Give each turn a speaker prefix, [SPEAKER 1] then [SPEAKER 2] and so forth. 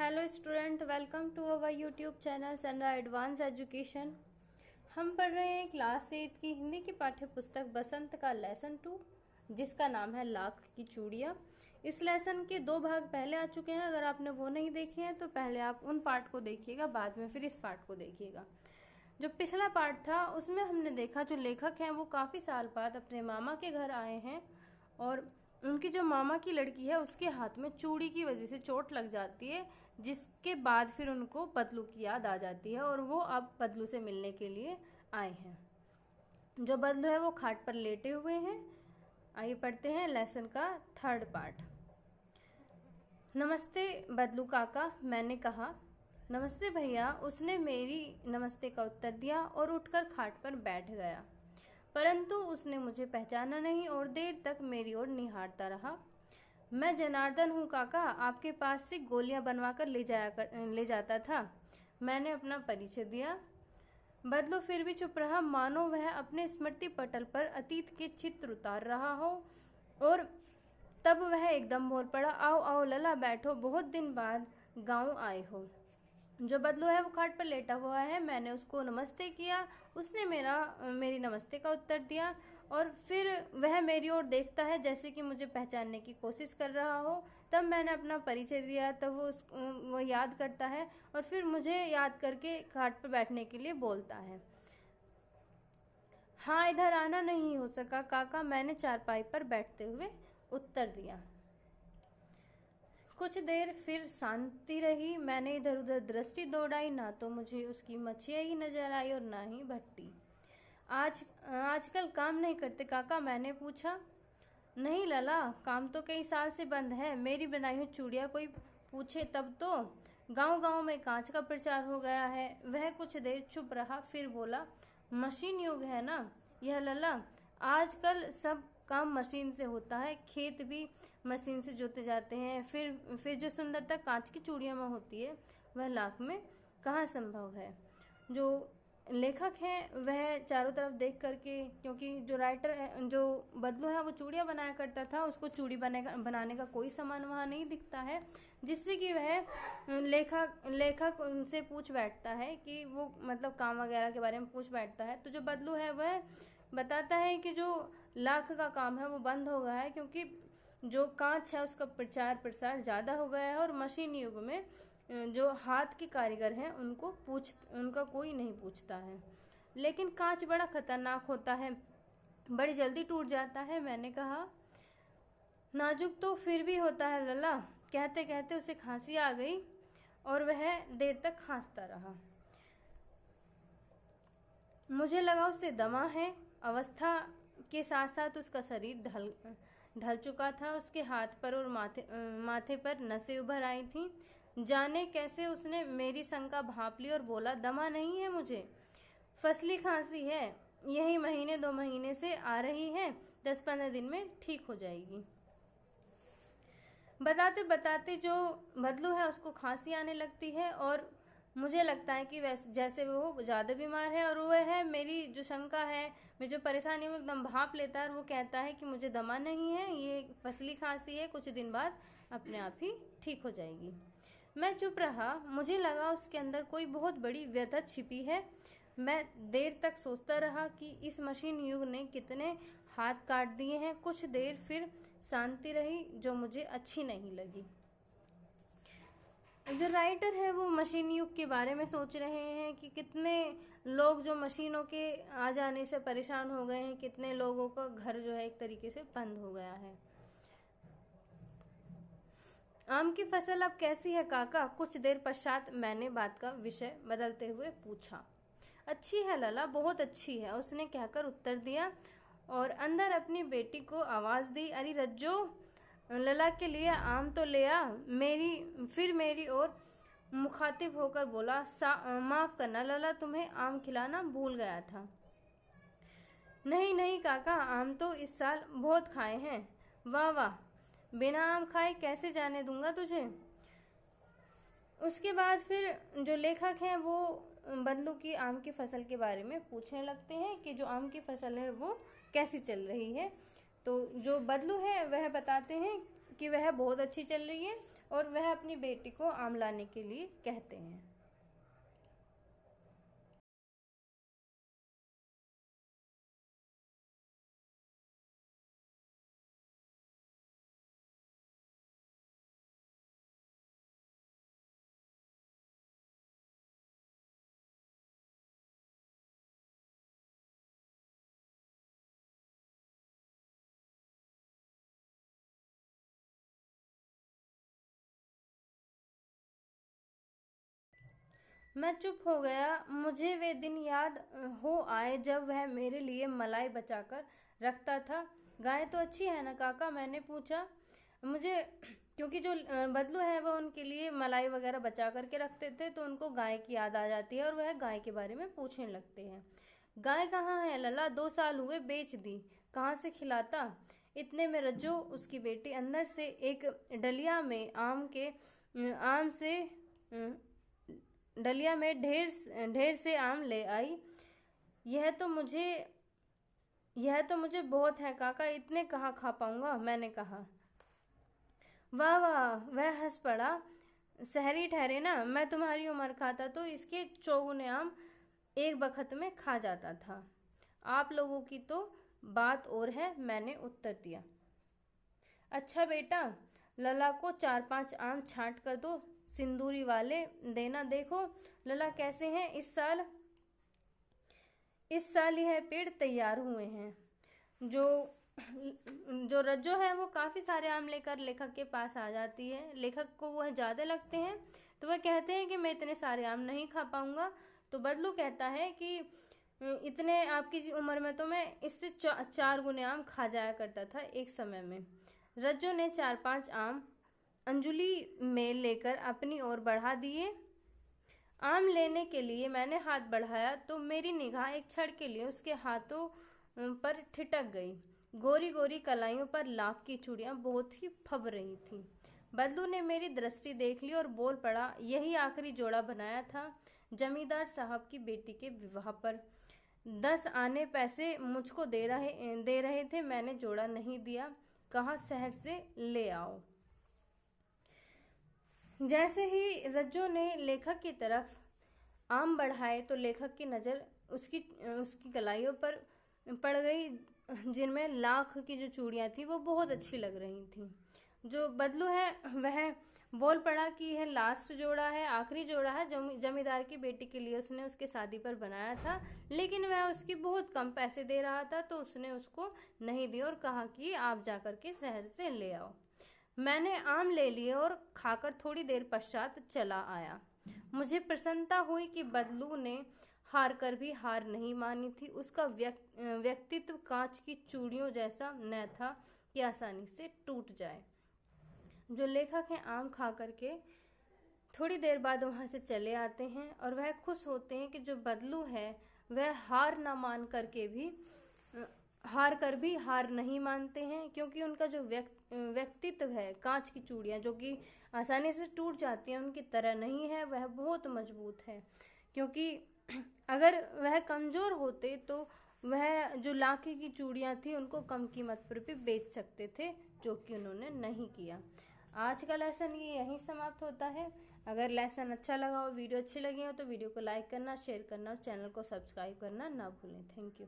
[SPEAKER 1] Hello student, welcome to our YouTube channel Sanra advance education. हम पढ़ रहे हैं क्लास 8 की हिंदी की पाठ्य पुस्तक बसंत का लेसन 2, जिसका नाम है लाख की चूड़ियाँ। इस लेसन के 2 भाग पहले आ चुके हैं। अगर आपने वो नहीं देखे हैं तो पहले आप उन पार्ट को देखिएगा, बाद में फिर इस पार्ट को देखिएगा। जो पिछला पार्ट था उसमें हमने देखा जो लेखक हैं वो काफ़ी साल बाद अपने मामा के घर आए हैं और उनकी जो मामा की लड़की है उसके हाथ में चूड़ी की वजह से चोट लग जाती है, जिसके बाद फिर उनको बदलू की याद आ जाती है और वो अब बदलू से मिलने के लिए आए हैं। जो बदलू है वो खाट पर लेटे हुए हैं। आइए पढ़ते हैं लेसन का 3rd पार्ट। नमस्ते बदलू काका, मैंने कहा। नमस्ते भैया, उसने मेरी नमस्ते का उत्तर दिया और उठकर खाट पर बैठ गया, परंतु उसने मुझे पहचाना नहीं और देर तक मेरी ओर निहारता रहा। मैं जनार्दन हूँ काका, आपके पास से गोलियां बनवाकर ले जाता था। मैंने अपना परिचय दिया। बदलू फिर भी चुप रहा, मानो वह अपने स्मृति पटल पर अतीत के चित्र उतार रहा हो। और तब वह एकदम बोल पड़ा, आओ आओ लला, बैठो, बहुत दिन बाद गाँव आए हो। जो बदलू है वो खाट पर लेटा हुआ है। मैंने उसको नमस्ते किया, उसने मेरी नमस्ते का उत्तर दिया और फिर वह मेरी ओर देखता है जैसे कि मुझे पहचानने की कोशिश कर रहा हो। तब मैंने अपना परिचय दिया, तब वो याद करता है और फिर मुझे याद करके खाट पर बैठने के लिए बोलता है। हाँ, इधर आना नहीं हो सका काका, मैंने चारपाई पर बैठते हुए उत्तर दिया। कुछ देर फिर शांति रही। मैंने इधर उधर दृष्टि दौड़ाई, ना तो मुझे उसकी मछिया ही नजर आई और ना ही भट्टी। आजकल काम नहीं करते काका, मैंने पूछा। नहीं लला, काम तो कई साल से बंद है। मेरी बनाई हुई चूड़ियाँ कोई पूछे तब तो। गांव गांव में कांच का प्रचार हो गया है। वह कुछ देर चुप रहा, फिर बोला, मशीन युग है ना यह लला, आजकल सब काम मशीन से होता है। खेत भी मशीन से जोते जाते हैं। फिर जो सुंदरता कांच की चूड़ियों में होती है वह लाख में कहाँ संभव है। जो लेखक हैं वह चारों तरफ देख करके, क्योंकि जो राइटर है, जो बदलू है, वो चूड़ियाँ बनाया करता था, उसको चूड़ी बनाने का कोई सामान वहाँ नहीं दिखता है, जिससे कि वह लेखक उनसे पूछ बैठता है कि वो मतलब काम वगैरह के बारे में पूछ बैठता है। तो जो बदलू है वह बताता है कि जो लाख का काम है वो बंद हो गया है, क्योंकि जो कांच है उसका प्रचार प्रसार ज़्यादा हो गया है और मशीन युग में जो हाथ के कारीगर हैं उनका कोई नहीं पूछता है। लेकिन कांच बड़ा खतरनाक होता है, बड़ी जल्दी टूट जाता है। मैंने कहा, नाजुक तो फिर भी होता है लला। कहते कहते उसे खांसी आ गई और वह देर तक खांसता रहा। मुझे लगा उससे दमा है। अवस्था के साथ साथ उसका शरीर ढल चुका था। उसके हाथ पर और माथे पर नसें उभर आई थीं। जाने कैसे उसने मेरी शंका भांप ली और बोला, दमा नहीं है मुझे, फसली खांसी है, यही महीने 2 महीने से आ रही है, 10-15 दिन में ठीक हो जाएगी। बताते बताते जो बदलू है उसको खांसी आने लगती है और मुझे लगता है कि वैसे जैसे वो ज़्यादा बीमार है और वह है मेरी जो शंका है, मेरी जो परेशानी है वो एकदम भांप लेता है और वो कहता है कि मुझे दमा नहीं है, ये फसली खांसी है, कुछ दिन बाद अपने आप ही ठीक हो जाएगी। मैं चुप रहा। मुझे लगा उसके अंदर कोई बहुत बड़ी व्यथा छिपी है। मैं देर तक सोचता रहा कि इस मशीन युग ने कितने हाथ काट दिए हैं। कुछ देर फिर शांति रही जो मुझे अच्छी नहीं लगी। जो राइटर है वो मशीन युग के बारे में सोच रहे हैं कि कितने लोग जो मशीनों के आ जाने से परेशान हो गए हैं, कितने लोगों का घर जो है एक तरीके से बंद हो गया है। आम की फसल अब कैसी है काका? कुछ देर पश्चात मैंने बात का विषय बदलते हुए पूछा। अच्छी है लला, बहुत अच्छी है, उसने कहकर उत्तर दिया और अंदर अपनी बेटी को आवाज़ दी, अरे रज्जो, लला के लिए आम तो ले आ। मेरी ओर मुखातिब होकर बोला, माफ़ करना लला, तुम्हें आम खिलाना भूल गया था। नहीं नहीं काका, आम तो इस साल बहुत खाए हैं। वाह वाह, बिना आम खाए कैसे जाने दूंगा तुझे। उसके बाद फिर जो लेखक हैं वो बदलू की आम की फसल के बारे में पूछने लगते हैं कि जो आम की फसल है वो कैसी चल रही है। तो जो बदलू है वह बताते हैं कि वह बहुत अच्छी चल रही है और वह अपनी बेटी को आम लाने के लिए कहते हैं। मैं चुप हो गया। मुझे वे दिन याद हो आए जब वह मेरे लिए मलाई बचाकर रखता था। गाय तो अच्छी है ना काका, मैंने पूछा। मुझे क्योंकि जो बदलू है वो उनके लिए मलाई वगैरह बचा करके रखते थे, तो उनको गाय की याद आ जाती है और वह गाय के बारे में पूछने लगते हैं। गाय कहाँ है लला, 2 साल हुए बेच दी, कहाँ से खिलाता। इतने में रज्जो, उसकी बेटी, अंदर से एक डलिया में आम से डलिया में ढेर से आम ले आई। यह तो मुझे यह तो मुझे बहुत है काका, इतने कहाँ खा पाऊंगा, मैंने कहा। वाह वाह, वह हंस पड़ा। शहरी ठहरे ना, मैं तुम्हारी उम्र खाता तो इसके चौगुने आम एक बखत में खा जाता था। आप लोगों की तो बात और है, मैंने उत्तर दिया। अच्छा बेटा, लला को 4-5 आम छांट कर दो, सिंदूरी वाले देना। देखो लला कैसे हैं इस साल यह पेड़ तैयार हुए हैं। जो जो रज्जो है वो काफ़ी सारे आम लेकर लेखक के पास आ जाती है। लेखक को वह ज़्यादा लगते हैं तो वह कहते हैं कि मैं इतने सारे आम नहीं खा पाऊंगा। तो बदलू कहता है कि इतने आपकी उम्र में तो मैं इससे 4 गुने आम खा जाया करता था एक समय में। रज्जो ने 4-5 आम अंजुली में लेकर अपनी ओर बढ़ा दिए। आम लेने के लिए मैंने हाथ बढ़ाया तो मेरी निगाह एक क्षण के लिए उसके हाथों पर ठिठक गई। गोरी गोरी कलाइयों पर लाख की चूड़ियां बहुत ही फब रही थीं। बदलू ने मेरी दृष्टि देख ली और बोल पड़ा, यही आखिरी जोड़ा बनाया था जमींदार साहब की बेटी के विवाह पर। 10 आने पैसे मुझको दे रहे थे, मैंने जोड़ा नहीं दिया, कहा शहर से ले आओ। जैसे ही रज्जो ने लेखक की तरफ आम बढ़ाए तो लेखक की नज़र उसकी कलाइयों पर पड़ गई, जिनमें लाख की जो चूड़ियाँ थी वो बहुत अच्छी लग रही थी। जो बदलू है वह बोल पड़ा कि यह लास्ट जोड़ा है, आखिरी जोड़ा है, जमींदार की बेटी के लिए उसने उसके शादी पर बनाया था, लेकिन वह उसकी बहुत कम पैसे दे रहा था तो उसने उसको नहीं दिए और कहा कि आप जाकर के शहर से ले आओ। मैंने आम ले लिए और खाकर थोड़ी देर पश्चात चला आया। मुझे प्रसन्नता हुई कि बदलू ने हार कर भी हार नहीं मानी थी। उसका व्यक्तित्व कांच की चूड़ियों जैसा न था कि आसानी से टूट जाए। जो लेखक हैं आम खा करके थोड़ी देर बाद वहाँ से चले आते हैं और वह खुश होते हैं कि जो बदलू है वह हार ना मान करके भी हार कर भी हार नहीं मानते हैं, क्योंकि उनका जो व्यक्तित्व है कांच की चूड़ियाँ जो कि आसानी से टूट जाती हैं उनकी तरह नहीं है, वह बहुत मजबूत है। क्योंकि अगर वह कमज़ोर होते तो वह जो लाखे की चूड़ियाँ थी उनको कम कीमत पर भी बेच सकते थे, जो कि उन्होंने नहीं किया। आज का लेसन ये यहीं समाप्त होता है। अगर लेसन अच्छा लगा हो, वीडियो अच्छी लगी हो तो वीडियो को लाइक करना, शेयर करना और चैनल को सब्सक्राइब करना ना भूलें। Thank you.